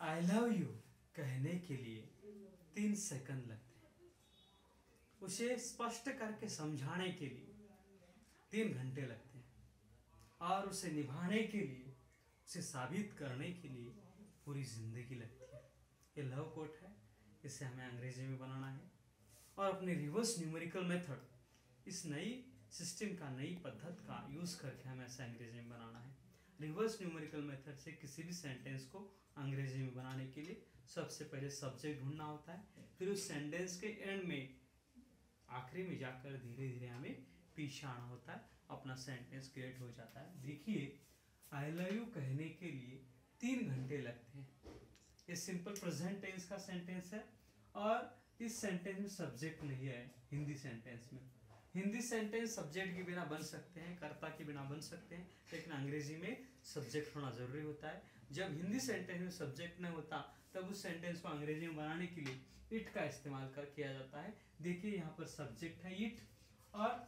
I love you कहने के लिए 3 सेकंड लगते हैं। उसे स्पष्ट करके समझाने के लिए 3 घंटे लगते हैं और उसे निभाने के लिए, उसे साबित करने के लिए पूरी जिंदगी लगती है। ये लव कोट है, इसे हमें अंग्रेजी में बनाना है और अपने रिवर्स न्यूमेरिकल मेथड, इस नई सिस्टम का, नई पद्धति का यूज करके हमें ऐसा अंग्रेजी में बनाना है। रिवर्स न्यूमेरिकल मेथड से किसी भी सेंटेंस को अंग्रेजी में बनाने के लिए सबसे पहले सब्जेक्ट ढूंढना होता है, फिर उस सेंटेंस के एंड में, आखिरी में जाकर धीरे धीरे हमें पीछे आना होता है, अपना सेंटेंस क्रिएट हो जाता है। देखिए, आई लव यू कहने के लिए 3 घंटे लगते हैं। ये सिंपल प्रेजेंट टेंस का सेंटेंस है और इस सेंटेंस में सब्जेक्ट नहीं है। हिंदी सेंटेंस में, हिंदी सेंटेंस सब्जेक्ट के बिना बन सकते हैं, कर्ता के बिना बन सकते हैं, लेकिन अंग्रेजी में सब्जेक्ट होना जरूरी होता है। जब हिंदी सेंटेंस में सब्जेक्ट नहीं होता तब उस सेंटेंस को अंग्रेजी में बनाने के लिए इट का इस्तेमाल किया जाता है। देखिए, यहाँ पर सब्जेक्ट है इट और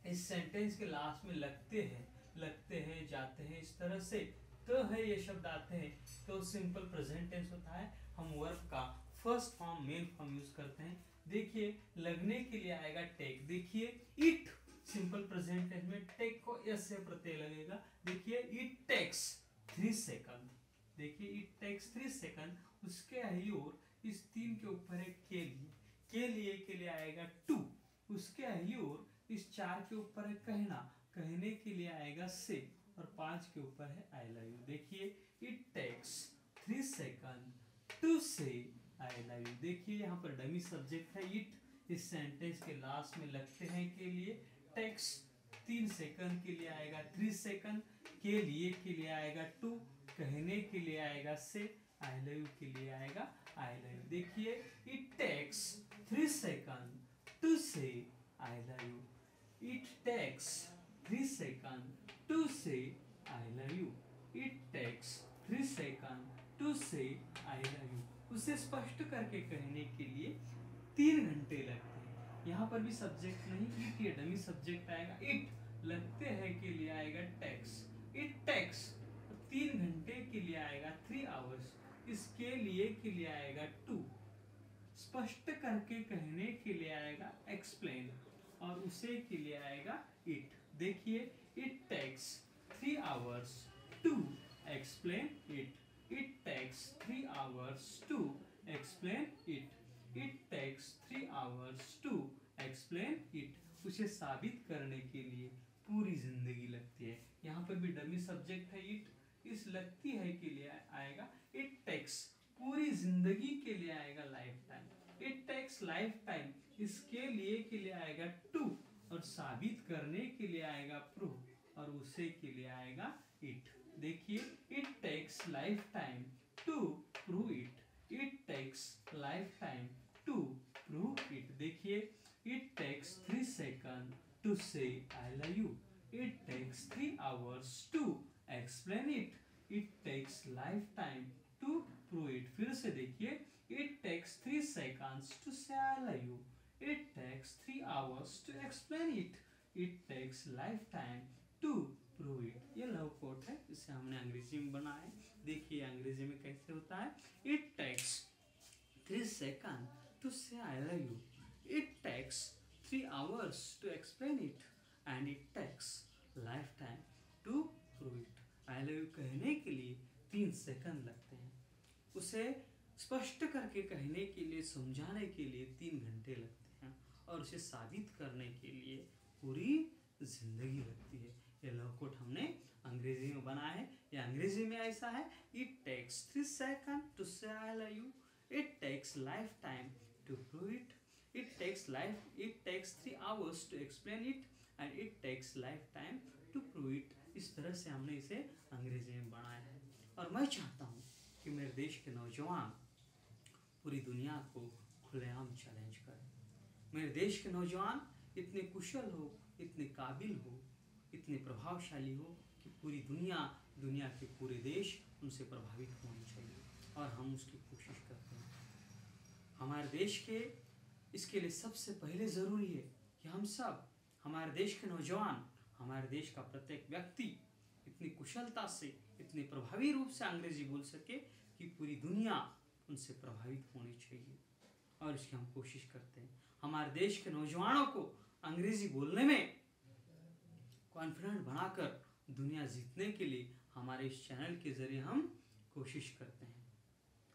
इस सेंटेंस के लास्ट में लगते हैं, जाते हैं, इस तरह से तो है ये शब्द आते हैं तो सिंपल प्रेजेंट टेंस होता है। हम वर्ब का first form, main form use करते हैं। देखिए, लगने के लिए आएगा टेक। देखिए, इट सिंपल प्रेजेंट टेंस में टेक को एस से प्रत्यय लगेगा। देखिए, इट टेक्स 3 सेकंड। देखिए, इट टेक्स 3 सेकंड। उसके अहियोर इस 3 के ऊपर है के लिए आएगा टू। उसके अहियोर इस 4 के ऊपर है कहना, कहने के लिए आएगा से, और 5 के ऊपर है आई लव यू। देखिए, it takes 3 second to say I love you. देखिए, यहाँ पर डमी सब्जेक्ट है इट, इस सेंटेंस के लास्ट में लगते हैं के लिए, टेक्स 3 सेकंड के लिए आएगा 3 सेकंड, के लिए आएगा 2, कहने के लिए आएगा से, आई लव यू के लिए आएगा आई लव यू। देखिए, it takes 3 second to say I love you. It takes 3 second to say I love you. It takes 3 second to say I love you. उसे स्पष्ट करके कहने के लिए 3 घंटे लगते हैं। यहाँ पर भी सब्जेक्ट नहीं, इट, ये डमी सब्जेक्ट आएगा। इट लगते हैं के लिए आएगा टेक्स। इट टेक्स 3 घंटे के लिए आएगा 3 आवर्स। इसके लिए आएगा 2। स्पष्ट करके कहने के लिए आएगा एक्सप्लेन, और उसे के लिए आएगा इट। देखिए, it takes 3 hours to explain it. It takes 3 hours to explain it. It takes 3 hours to explain it. उसे साबित करने के लिए पूरी जिंदगी लगती है। यहाँ पर भी डमी सब्जेक्ट है इट, इस लगती है के लिए आएगा इट टेक्स, पूरी जिंदगी के लिए आएगा lifetime. It takes lifetime, इसके लिए के लिए आएगा टू, और साबित करने के लिए आएगा प्रूव, और उसे के लिए आएगा इट। देखिए, it takes lifetime to prove it. It takes lifetime to prove it. देखिए, it takes 3 second to say I love you. It takes 3 hours to explain it. It takes lifetime to prove it. फिर से देखिए, it takes 3 seconds to say I love you. It takes 3 hours to explain it. It takes lifetime to prove it. ये love coat है, इसे हमने अंग्रेजी में बनाया है। देखिए, अंग्रेजी में कैसे होता है। It takes 3 second to say I love you. It takes 3 hours to explain it, and it takes lifetime to prove it. I love you कहने के लिए 3 सेकंड लगते हैं। उसे स्पष्ट करके कहने के लिए, समझाने के लिए 3 घंटे लगते हैं, और उसे साबित करने के लिए पूरी जिंदगी लगती है। ये लव कोट हमने अंग्रेजी में बनाया है। ये अंग्रेजी में ऐसा है, it takes 3 second to say I love you. It takes lifetime to prove it. It takes 3 hours to explain it, and it takes lifetime to prove it. इस तरह से हमने इसे अंग्रेजी में बनाया है। और मैं चाहता हूँ कि मेरे देश के नौजवान पूरी दुनिया को खुलेआम चैलेंज करें। मेरे देश के नौजवान इतने कुशल हो, इतने काबिल हो, इतने प्रभावशाली हो कि पूरी दुनिया के पूरे देश उनसे प्रभावित होने चाहिए, और हम उसकी कोशिश करते हैं। हमारे देश के इसके लिए सबसे पहले ज़रूरी है कि हम सब, हमारे देश के नौजवान, हमारे देश का प्रत्येक व्यक्ति इतनी कुशलता से, इतने प्रभावी रूप से अंग्रेजी बोल सके कि पूरी दुनिया उनसे प्रभावित होनी चाहिए, और इसकी हम कोशिश करते हैं। हमारे देश के नौजवानों को अंग्रेजी बोलने में कॉन्फिडेंट बनाकर दुनिया जीतने के लिए हमारे इस चैनल के जरिए हम कोशिश करते हैं।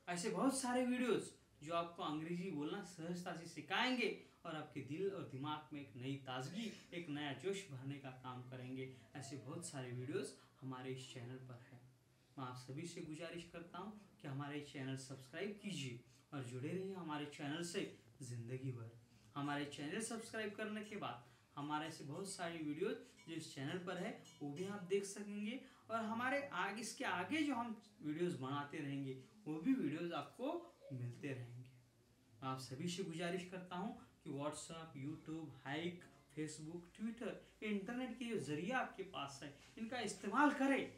ऐसे बहुत सारे वीडियोस जो आपको अंग्रेजी बोलना सहजता से सिखाएंगे और आपके दिल और दिमाग में एक नई ताजगी, एक नया जोश भरने का काम करेंगे। ऐसे बहुत सारे वीडियोस हमारे इस चैनल पर है। मैं आप सभी से गुजारिश करता हूँ कि हमारे चैनल सब्सक्राइब कीजिए और जुड़े रहिए हमारे चैनल से ज़िंदगी भर। हमारे चैनल सब्सक्राइब करने के बाद हमारे ऐसे बहुत सारी वीडियोस जो इस चैनल पर है वो भी आप देख सकेंगे, और हमारे आगे, इसके आगे जो हम वीडियोस बनाते रहेंगे वो भी वीडियोस आपको मिलते रहेंगे। आप सभी से गुजारिश करता हूँ कि WhatsApp, YouTube, hike, Facebook, Twitter, internet के जो जरिया आपके पास है इनका इस्तेमाल करें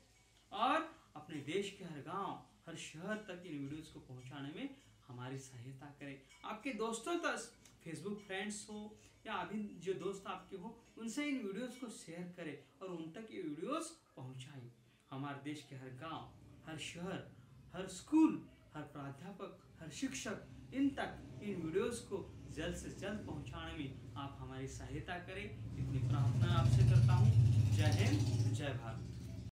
और अपने देश के हर गांव, हर शहर तक इन वीडियोस को पहुंचाने में हमारी सहायता करें। आपके दोस्तों तक, फेसबुक फ्रेंड्स हो या अभी जो दोस्त आपके हो, उनसे इन वीडियोस को शेयर करें और उन तक ये वीडियोस पहुंचाएं। हमारे देश के हर गांव, हर शहर, हर स्कूल, हर प्राध्यापक, हर शिक्षक, इन तक इन वीडियोस को जल्द से जल्द पहुंचाने में आप हमारी सहायता करें। इतनी प्रार्थना आपसे करता हूँ। जय हिंद, जय भारत।